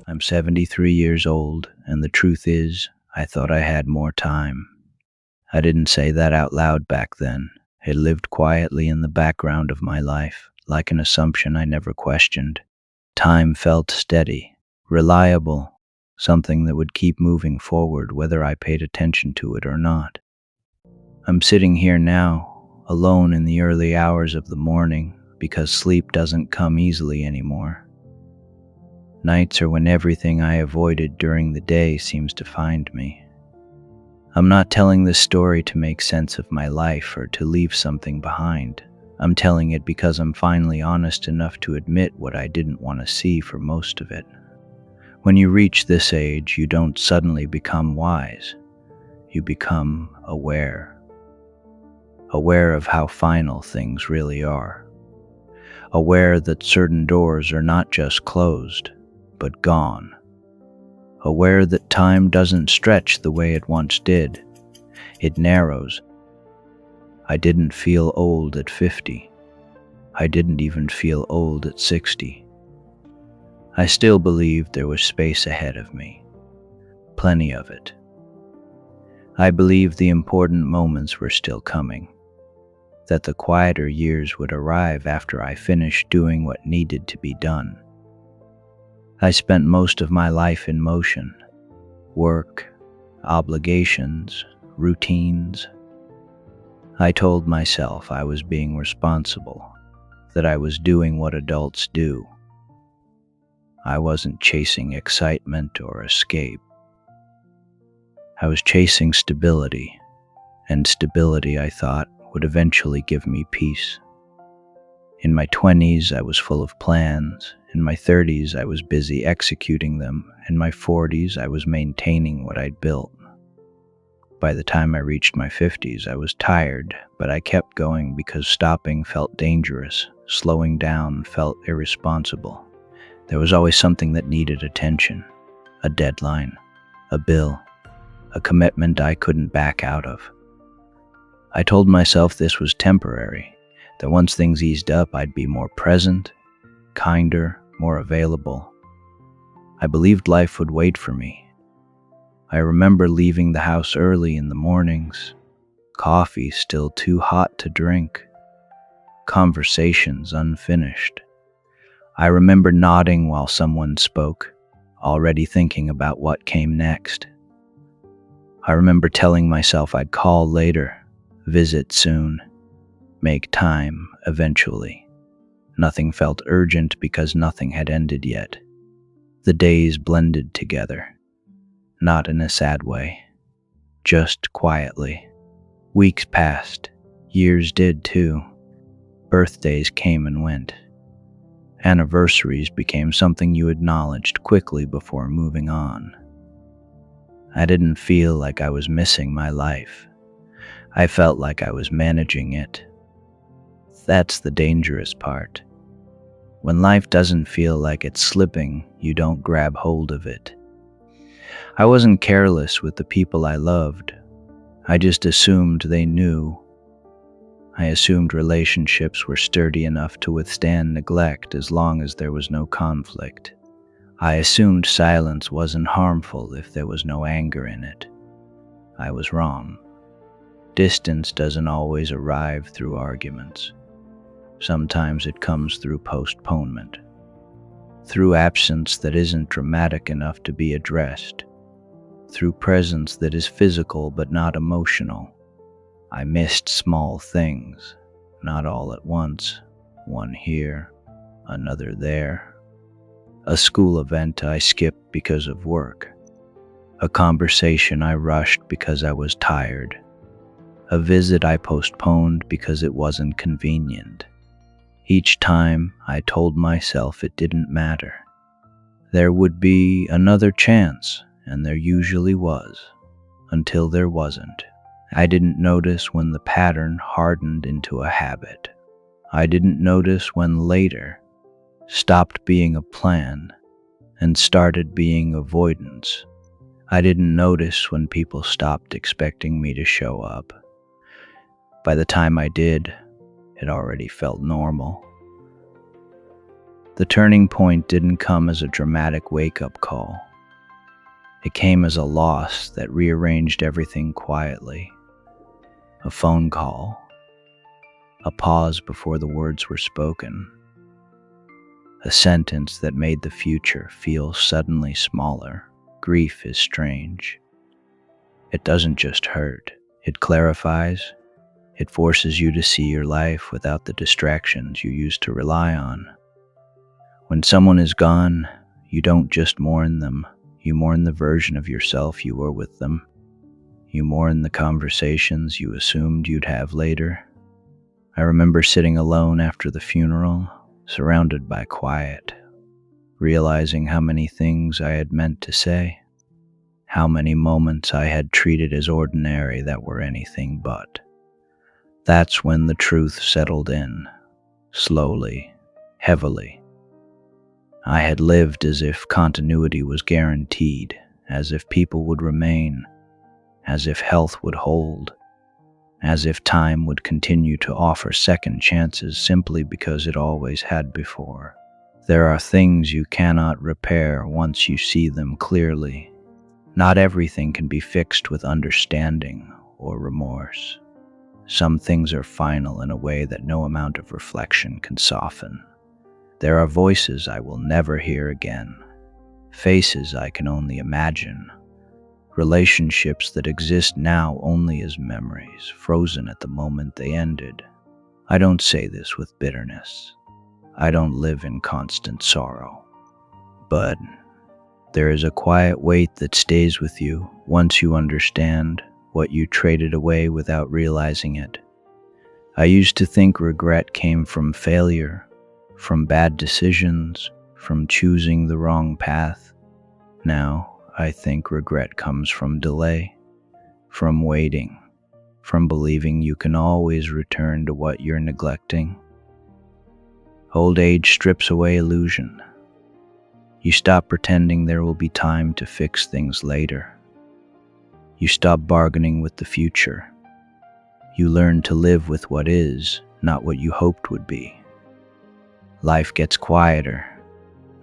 I'm 73 years old, and the truth is, I thought I had more time. I didn't say that out loud back then. It lived quietly in the background of my life, like an assumption I never questioned. Time felt steady, reliable, something that would keep moving forward whether I paid attention to it or not. I'm sitting here now, alone in the early hours of the morning, because sleep doesn't come easily anymore. Nights are when everything I avoided during the day seems to find me. I'm not telling this story to make sense of my life or to leave something behind. I'm telling it because I'm finally honest enough to admit what I didn't want to see for most of it. When you reach this age, you don't suddenly become wise. You become aware. Aware of how final things really are. Aware that certain doors are not just closed, but gone. Aware that time doesn't stretch the way it once did. It narrows. I didn't feel old at 50. I didn't even feel old at 60. I still believed there was space ahead of me. Plenty of it. I believed the important moments were still coming. That the quieter years would arrive after I finished doing what needed to be done. I spent most of my life in motion. Work, obligations, routines. I told myself I was being responsible, that I was doing what adults do. I wasn't chasing excitement or escape. I was chasing stability, and stability, I thought, would eventually give me peace. In my 20s, I was full of plans. In my 30s, I was busy executing them. In my 40s, I was maintaining what I'd built. By the time I reached my 50s, I was tired, but I kept going because stopping felt dangerous. Slowing down felt irresponsible. There was always something that needed attention. A deadline, a bill, a commitment I couldn't back out of. I told myself this was temporary, that once things eased up, I'd be more present, kinder, more available. I believed life would wait for me. I remember leaving the house early in the mornings, coffee still too hot to drink, conversations unfinished. I remember nodding while someone spoke, already thinking about what came next. I remember telling myself I'd call later, visit soon, make time eventually. Nothing felt urgent because nothing had ended yet. The days blended together, not in a sad way, just quietly. Weeks passed, years did too. Birthdays came and went. Anniversaries became something you acknowledged quickly before moving on. I didn't feel like I was missing my life. I felt like I was managing it. That's the dangerous part. When life doesn't feel like it's slipping, you don't grab hold of it. I wasn't careless with the people I loved. I just assumed they knew. I assumed relationships were sturdy enough to withstand neglect as long as there was no conflict. I assumed silence wasn't harmful if there was no anger in it. I was wrong. Distance doesn't always arrive through arguments. Sometimes it comes through postponement, through absence that isn't dramatic enough to be addressed, through presence that is physical but not emotional. I missed small things, not all at once, one here, another there. A school event I skipped because of work, a conversation I rushed because I was tired, a visit I postponed because it wasn't convenient. Each time I told myself it didn't matter. There would be another chance, and there usually was, until there wasn't. I didn't notice when the pattern hardened into a habit. I didn't notice when later stopped being a plan and started being avoidance. I didn't notice when people stopped expecting me to show up. By the time I did, it already felt normal. The turning point didn't come as a dramatic wake-up call. It came as a loss that rearranged everything quietly. A phone call, a pause before the words were spoken, a sentence that made the future feel suddenly smaller. Grief is strange. It doesn't just hurt, it clarifies. It forces you to see your life without the distractions you used to rely on. When someone is gone, you don't just mourn them, you mourn the version of yourself you were with them. You mourn the conversations you assumed you'd have later. I remember sitting alone after the funeral, surrounded by quiet, realizing how many things I had meant to say, how many moments I had treated as ordinary that were anything but. That's when the truth settled in, slowly, heavily. I had lived as if continuity was guaranteed, as if people would remain, as if health would hold, as if time would continue to offer second chances simply because it always had before. There are things you cannot repair once you see them clearly. Not everything can be fixed with understanding or remorse. Some things are final in a way that no amount of reflection can soften. There are voices I will never hear again, faces I can only imagine, relationships that exist now only as memories, frozen at the moment they ended. I don't say this with bitterness. I don't live in constant sorrow. But there is a quiet weight that stays with you once you understand what you traded away without realizing it. I used to think regret came from failure, from bad decisions, from choosing the wrong path. Now, I think regret comes from delay, from waiting, from believing you can always return to what you're neglecting. Old age strips away illusion. You stop pretending there will be time to fix things later. You stop bargaining with the future. You learn to live with what is, not what you hoped would be. Life gets quieter,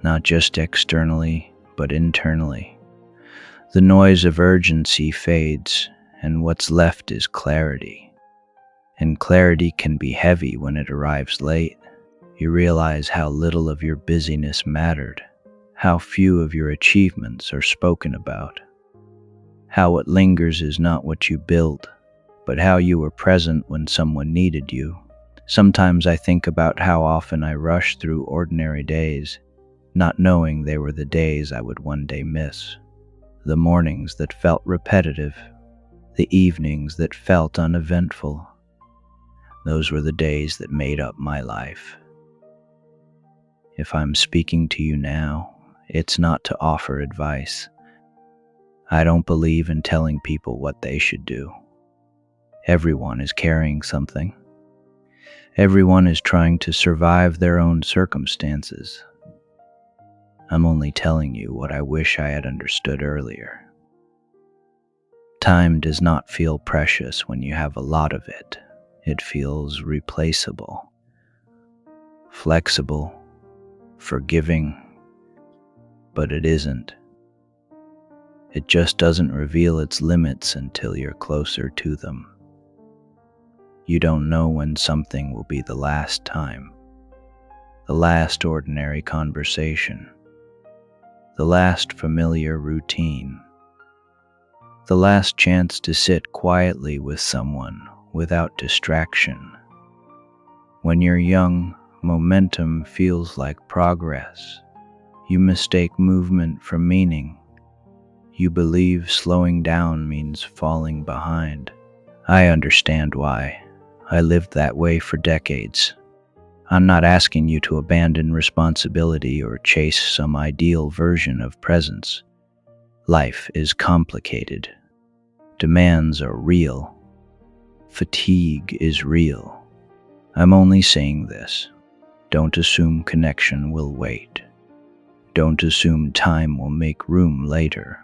not just externally, but internally. The noise of urgency fades, and what's left is clarity. And clarity can be heavy when it arrives late. You realize how little of your busyness mattered, how few of your achievements are spoken about, how what lingers is not what you built, but how you were present when someone needed you. Sometimes I think about how often I rushed through ordinary days, not knowing they were the days I would one day miss. The mornings that felt repetitive, the evenings that felt uneventful. Those were the days that made up my life. If I'm speaking to you now, it's not to offer advice. I don't believe in telling people what they should do. Everyone is carrying something. Everyone is trying to survive their own circumstances. I'm only telling you what I wish I had understood earlier. Time does not feel precious when you have a lot of it. It feels replaceable, flexible, forgiving, but it isn't. It just doesn't reveal its limits until you're closer to them. You don't know when something will be the last time, the last ordinary conversation, the last familiar routine, the last chance to sit quietly with someone without distraction. When you're young, momentum feels like progress. You mistake movement for meaning. You believe slowing down means falling behind. I understand why. I lived that way for decades. I'm not asking you to abandon responsibility or chase some ideal version of presence. Life is complicated. Demands are real. Fatigue is real. I'm only saying this. Don't assume connection will wait. Don't assume time will make room later.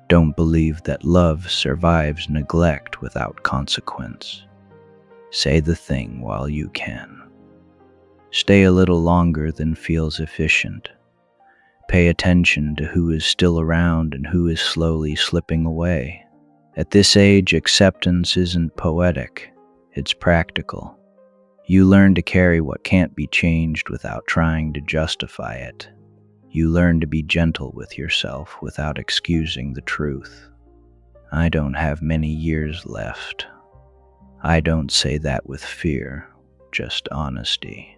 Don't believe that love survives neglect without consequence. Say the thing while you can. Stay a little longer than feels efficient. Pay attention to who is still around and who is slowly slipping away. At this age, acceptance isn't poetic, it's practical. You learn to carry what can't be changed without trying to justify it. You learn to be gentle with yourself without excusing the truth. I don't have many years left. I don't say that with fear, just honesty.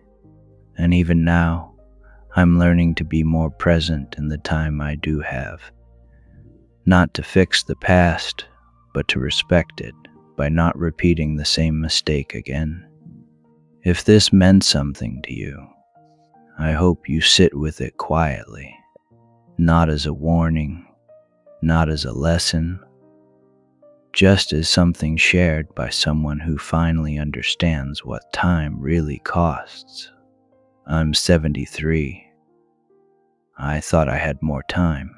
And even now, I'm learning to be more present in the time I do have. Not to fix the past, but to respect it by not repeating the same mistake again. If this meant something to you, I hope you sit with it quietly, not as a warning, not as a lesson, just as something shared by someone who finally understands what time really costs. I'm 73. I thought I had more time.